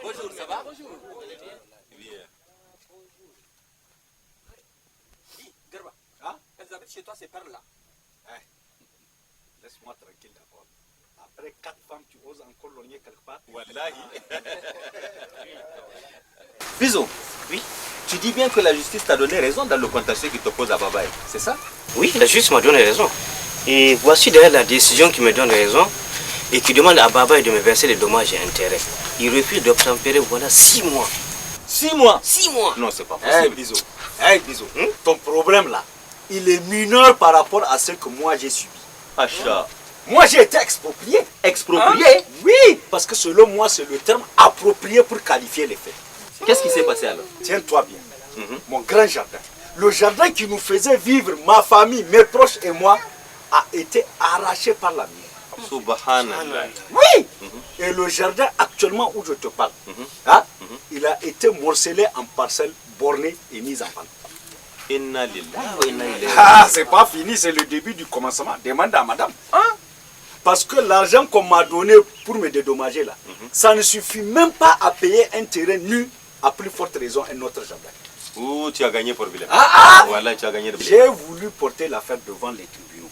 Bonjour, ça va? Bonjour. Bien. Dis, Garba, Hein? elles habitent chez toi, ces perles-là. Laisse-moi tranquille d'abord. Après 4 femmes, tu oses encore logner quelque part? Wallahi. Bisous. Oui. Tu dis bien que la justice t'a donné raison dans le contentieux qui t'oppose à Babaye, c'est ça? Oui, la justice m'a donné raison. Et voici d'ailleurs la décision qui me donne raison et qui demande à Babaye de me verser les dommages et intérêts. Il refuse d'obtempérer, voilà 6 mois. 6 mois. 6 mois. Non, c'est pas Hey possible. Bisou, ton problème là, il est mineur par rapport à ce que moi j'ai subi. Acha. Moi j'ai été exproprié. Exproprié? Oui, parce que selon moi c'est le terme approprié pour qualifier les faits. Qu'est-ce qui s'est passé alors? Tiens-toi bien, mon grand jardin. Le jardin qui nous faisait vivre, ma famille, mes proches et moi, a été arraché par la mine. Subhanallah. Oui. Et le jardin actuellement où je te parle, il a été morcelé en parcelles bornées et mis en vente. Inna lillahi wa inna ilayhi. Ah, c'est pas fini, c'est le début du commencement. Demande à madame. Parce que l'argent qu'on m'a donné pour me dédommager là, ça ne suffit même pas à payer un terrain nu, à plus forte raison un autre jardin. Ouh, tu as gagné pour Bilal. Voilà, tu as gagné. J'ai voulu porter l'affaire devant les tribunaux.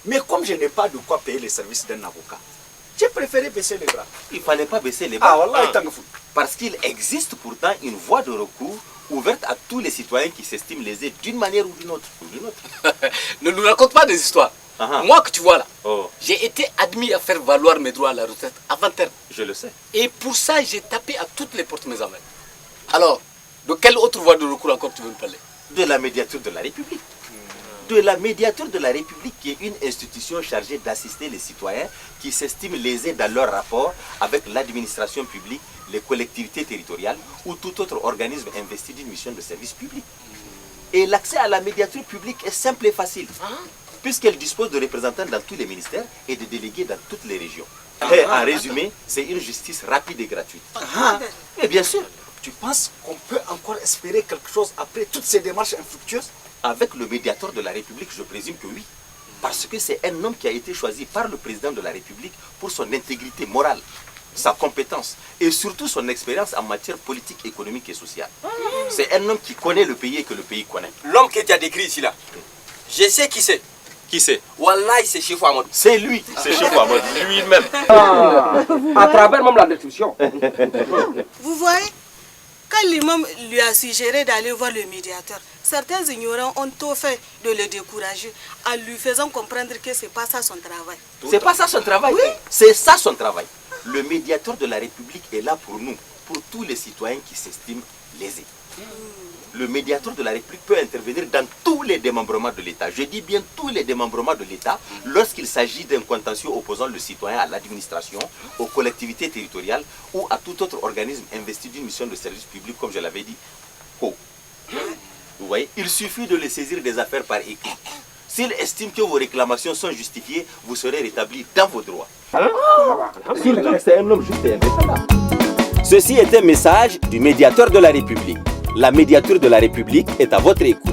Mais comme je n'ai pas de quoi payer les services d'un avocat, j'ai préféré baisser les bras. Il fallait pas baisser les bras. Ah, voilà, tant que fou. Parce qu'il existe pourtant une voie de recours ouverte à tous les citoyens qui s'estiment lésés d'une manière ou d'une autre. Ne nous raconte pas des histoires. Ah. Moi que tu vois là, Oh, j'ai été admis à faire valoir mes droits à la retraite avant terme. je le sais. Et pour ça, j'ai tapé à toutes les portes mes amis. Alors, de quelle autre voie de recours encore tu veux me parler? De la médiature de la République. De la médiature de la République qui est une institution chargée d'assister les citoyens qui s'estiment lésés dans leur rapport avec l'administration publique, les collectivités territoriales ou tout autre organisme investi d'une mission de service public. Et l'accès à la médiature publique est simple et facile, puisqu'elle dispose de représentants dans tous les ministères et de délégués dans toutes les régions. Et en résumé, c'est une justice rapide et gratuite. Et bien sûr, Tu penses qu'on peut encore espérer quelque chose après toutes ces démarches infructueuses? avec le médiateur de la République, je présume que oui. Parce que c'est un homme qui a été choisi par le président de la République pour son intégrité morale, sa compétence et surtout son expérience en matière politique, économique et sociale. C'est un homme qui connaît le pays et que le pays connaît. L'homme que tu as décrit ici là, je sais qui c'est. Qui c'est? Wallahi, c'est Chefou Amadou. C'est lui, c'est Chefou Amadou, lui-même. À travers même la description. Vous voyez, quand l'imam lui a suggéré d'aller voir le médiateur, certains ignorants ont tout fait de le décourager en lui faisant comprendre que ce n'est pas ça son travail. C'est pas ça son travail. C'est ça son travail. Le médiateur de la République est là pour nous, pour tous les citoyens qui s'estiment lésés. Le médiateur de la République peut intervenir dans tous les démembrements de l'État. Je dis bien tous les démembrements de l'État lorsqu'il s'agit d'un contentieux opposant le citoyen à l'administration, aux collectivités territoriales ou à tout autre organisme investi d'une mission de service public, comme je l'avais dit. Vous voyez, il suffit de le saisir des affaires par écrit. S'il estime que vos réclamations sont justifiées, vous serez rétabli dans vos droits. Surtout que c'est un homme juste et indéfendable. Ceci est un message du médiateur de la République. La médiature de la République est à votre écoute.